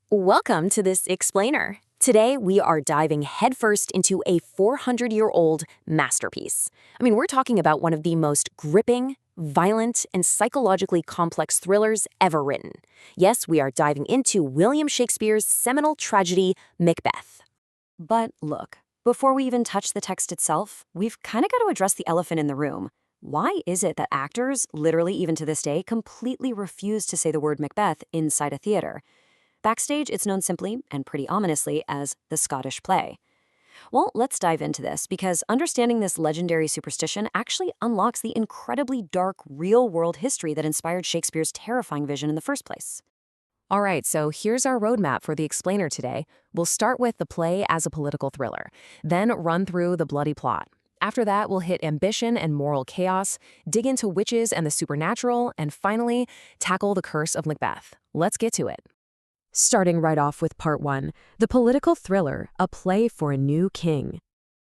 Welcome to this explainer. Today, we are diving headfirst into a 400-year-old masterpiece. We're talking about one of the most gripping, violent, and psychologically complex thrillers ever written. Yes, we are diving into William Shakespeare's seminal tragedy, Macbeth. But look, before we even touch the text itself, we've kind of got to address the elephant in the room. Why is it that actors, literally even to this day, completely refuse to say the word Macbeth inside a theater? Backstage, it's known simply, and pretty ominously, as the Scottish play. Well, let's dive into this, because understanding this legendary superstition actually unlocks the incredibly dark, real-world history that inspired Shakespeare's terrifying vision in the first place. All right, so here's our roadmap for the explainer today. We'll start with the play as a political thriller, then run through the bloody plot. After that, we'll hit ambition and moral chaos, dig into witches and the supernatural, and finally, tackle the curse of Macbeth. Let's get to it. Starting right off with part one, the political thriller, a play for a new king.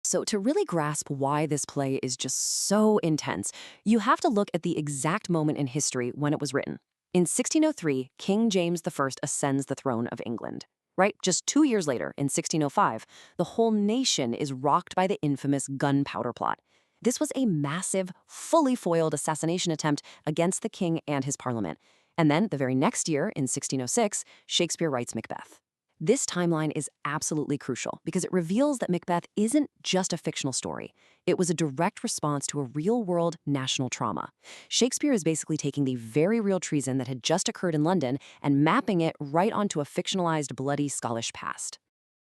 So to really grasp why this play is just so intense, you have to look at the exact moment in history when it was written. In 1603, King James I ascends the throne of England. Right, just 2 years later, in 1605, the whole nation is rocked by the infamous gunpowder plot. This was a massive, fully foiled assassination attempt against the king and his parliament. And then, the very next year, in 1606, Shakespeare writes Macbeth. This timeline is absolutely crucial because it reveals that Macbeth isn't just a fictional story. It was a direct response to a real-world national trauma. Shakespeare is basically taking the very real treason that had just occurred in London and mapping it right onto a fictionalized, bloody Scottish past.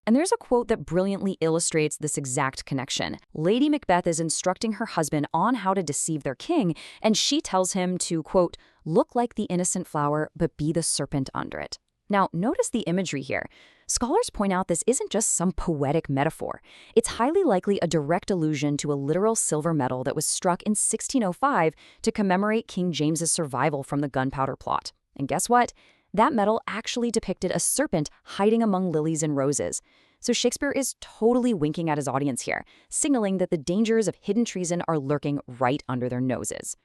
And there's a quote that brilliantly illustrates this exact connection. Lady Macbeth is instructing her husband on how to deceive their king, and she tells him to, quote, look like the innocent flower, but be the serpent under it. Now, notice the imagery here. Scholars point out this isn't just some poetic metaphor. It's highly likely a direct allusion to a literal silver medal that was struck in 1605 to commemorate King James's survival from the gunpowder plot. And guess what? That medal actually depicted a serpent hiding among lilies and roses. So Shakespeare is totally winking at his audience here, signaling that the dangers of hidden treason are lurking right under their noses.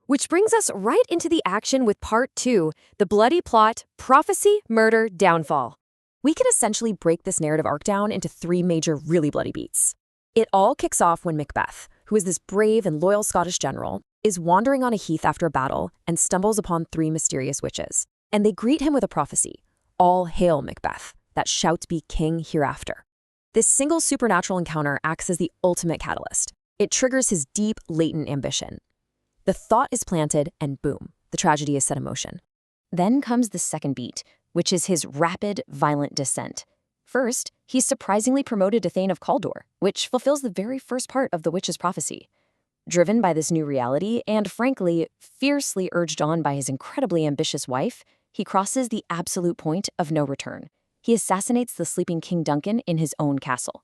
Which brings us right into the action with part two, the bloody plot, prophecy, murder, downfall. We can essentially break this narrative arc down into three major really bloody beats. It all kicks off when Macbeth, who is this brave and loyal Scottish general, is wandering on a heath after a battle and stumbles upon three mysterious witches. And they greet him with a prophecy, all hail Macbeth, that shalt be king hereafter. This single supernatural encounter acts as the ultimate catalyst. It triggers his deep, latent ambition. The thought is planted, and boom, the tragedy is set in motion. Then comes the second beat, which is his rapid, violent descent. First, he's surprisingly promoted to Thane of Cawdor, which fulfills the very first part of the witch's prophecy. Driven by this new reality, and frankly, fiercely urged on by his incredibly ambitious wife, he crosses the absolute point of no return. He assassinates the sleeping King Duncan in his own castle.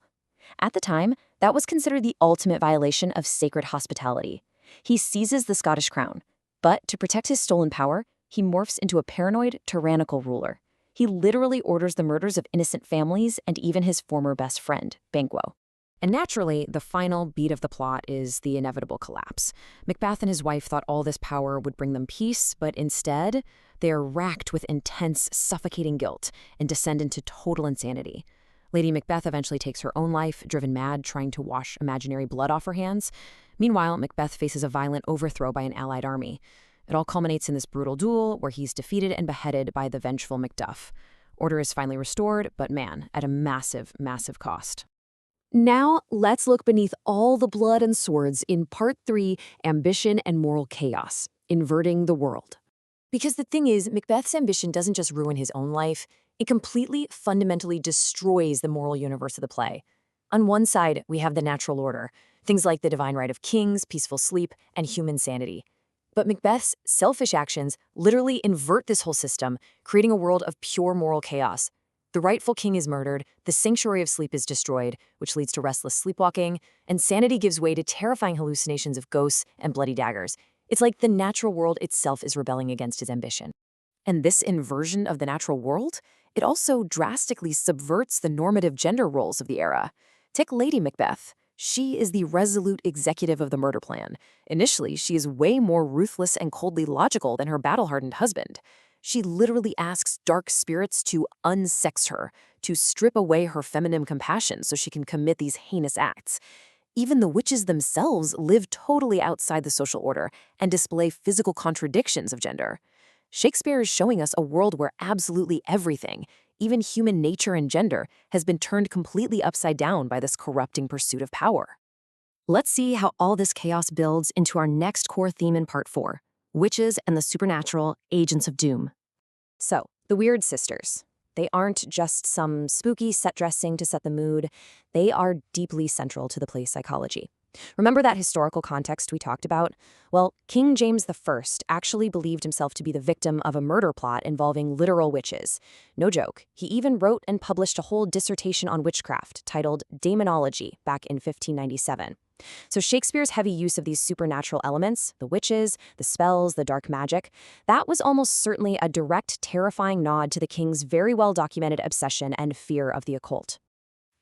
At the time, that was considered the ultimate violation of sacred hospitality. He seizes the Scottish crown, but to protect his stolen power, he morphs into a paranoid, tyrannical ruler. He literally orders the murders of innocent families and even his former best friend, Banquo. And naturally, the final beat of the plot is the inevitable collapse. Macbeth and his wife thought all this power would bring them peace, but instead, they are racked with intense, suffocating guilt and descend into total insanity. Lady Macbeth eventually takes her own life, driven mad, trying to wash imaginary blood off her hands. Meanwhile, Macbeth faces a violent overthrow by an allied army. It all culminates in this brutal duel where he's defeated and beheaded by the vengeful Macduff. Order is finally restored, but man, at a massive, massive cost. Now, let's look beneath all the blood and swords in part three, ambition and moral chaos, inverting the world. Because the thing is, Macbeth's ambition doesn't just ruin his own life, it completely, fundamentally destroys the moral universe of the play. On one side, we have the natural order, things like the divine right of kings, peaceful sleep, and human sanity. But Macbeth's selfish actions literally invert this whole system, creating a world of pure moral chaos. The rightful king is murdered, the sanctuary of sleep is destroyed, which leads to restless sleepwalking, and sanity gives way to terrifying hallucinations of ghosts and bloody daggers. It's like the natural world itself is rebelling against his ambition. And this inversion of the natural world, it also drastically subverts the normative gender roles of the era. Take Lady Macbeth. She is the resolute executive of the murder plan. Initially, she is way more ruthless and coldly logical than her battle-hardened husband. She literally asks dark spirits to unsex her, to strip away her feminine compassion so she can commit these heinous acts. Even the witches themselves live totally outside the social order and display physical contradictions of gender. Shakespeare is showing us a world where absolutely everything, even human nature and gender, has been turned completely upside down by this corrupting pursuit of power. Let's see how all this chaos builds into our next core theme in Part 4, Witches and the Supernatural Agents of Doom. So, the Weird Sisters. They aren't just some spooky set dressing to set the mood. They are deeply central to the play's psychology. Remember that historical context we talked about? Well, King James I actually believed himself to be the victim of a murder plot involving literal witches. No joke. He even wrote and published a whole dissertation on witchcraft titled Daemonology back in 1597. So Shakespeare's heavy use of these supernatural elements, the witches, the spells, the dark magic, that was almost certainly a direct, terrifying nod to the king's very well-documented obsession and fear of the occult.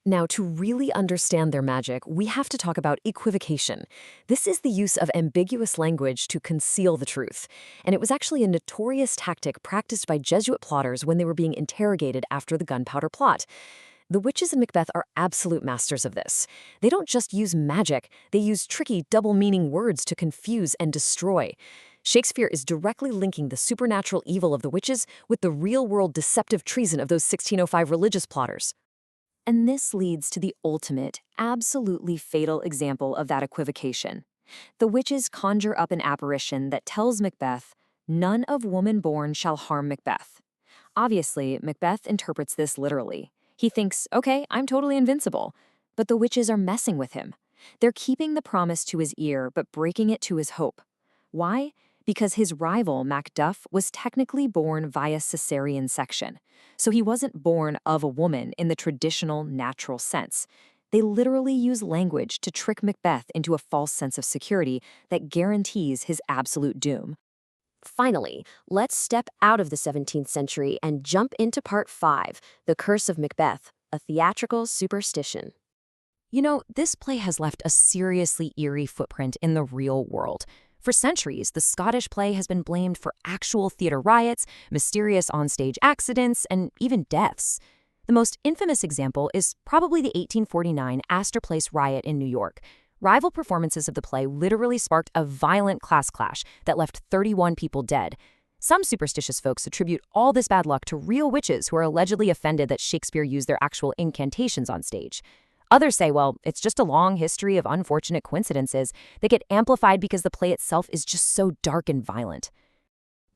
Now, to really understand their magic, we have to talk about equivocation. This is the use of ambiguous language to conceal the truth. And it was actually a notorious tactic practiced by Jesuit plotters when they were being interrogated after the Gunpowder Plot. The witches in Macbeth are absolute masters of this. They don't just use magic, they use tricky double-meaning words to confuse and destroy. Shakespeare is directly linking the supernatural evil of the witches with the real-world deceptive treason of those 1605 religious plotters. And this leads to the ultimate, absolutely fatal example of that equivocation. The witches conjure up an apparition that tells Macbeth, "None of woman born shall harm Macbeth." Obviously, Macbeth interprets this literally. He thinks, okay, I'm totally invincible. But the witches are messing with him. They're keeping the promise to his ear, but breaking it to his hope. Why? Because his rival, Macduff, was technically born via cesarean section. So he wasn't born of a woman in the traditional, natural sense. They literally use language to trick Macbeth into a false sense of security that guarantees his absolute doom. Finally, let's step out of the 17th century and jump into Part 5, The Curse of Macbeth, a theatrical superstition. You know, this play has left a seriously eerie footprint in the real world. For centuries, the Scottish play has been blamed for actual theater riots, mysterious onstage accidents, and even deaths. The most infamous example is probably the 1849 Astor Place riot in New York. Rival performances of the play literally sparked a violent class clash that left 31 people dead. Some superstitious folks attribute all this bad luck to real witches who are allegedly offended that Shakespeare used their actual incantations on stage. Others say, well, it's just a long history of unfortunate coincidences that get amplified because the play itself is just so dark and violent.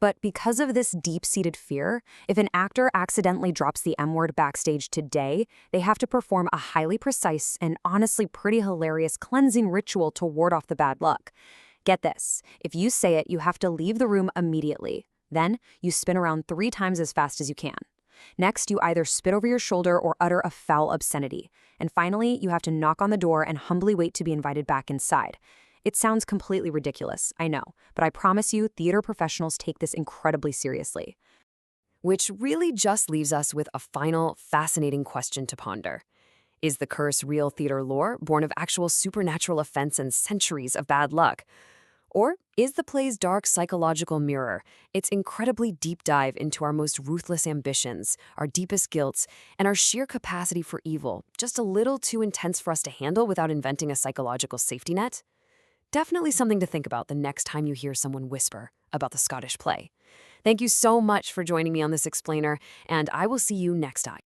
But because of this deep-seated fear, if an actor accidentally drops the M-word backstage today, they have to perform a highly precise and honestly pretty hilarious cleansing ritual to ward off the bad luck. Get this, if you say it, you have to leave the room immediately. Then, you spin around 3 times as fast as you can. Next, you either spit over your shoulder or utter a foul obscenity. And finally, you have to knock on the door and humbly wait to be invited back inside. It sounds completely ridiculous, I know, but I promise you, theater professionals take this incredibly seriously. Which really just leaves us with a final, fascinating question to ponder. Is the curse real theater lore, born of actual supernatural offense and centuries of bad luck? Or is the play's dark psychological mirror, its incredibly deep dive into our most ruthless ambitions, our deepest guilts, and our sheer capacity for evil, just a little too intense for us to handle without inventing a psychological safety net? Definitely something to think about the next time you hear someone whisper about the Scottish play. Thank you so much for joining me on this explainer, and I will see you next time.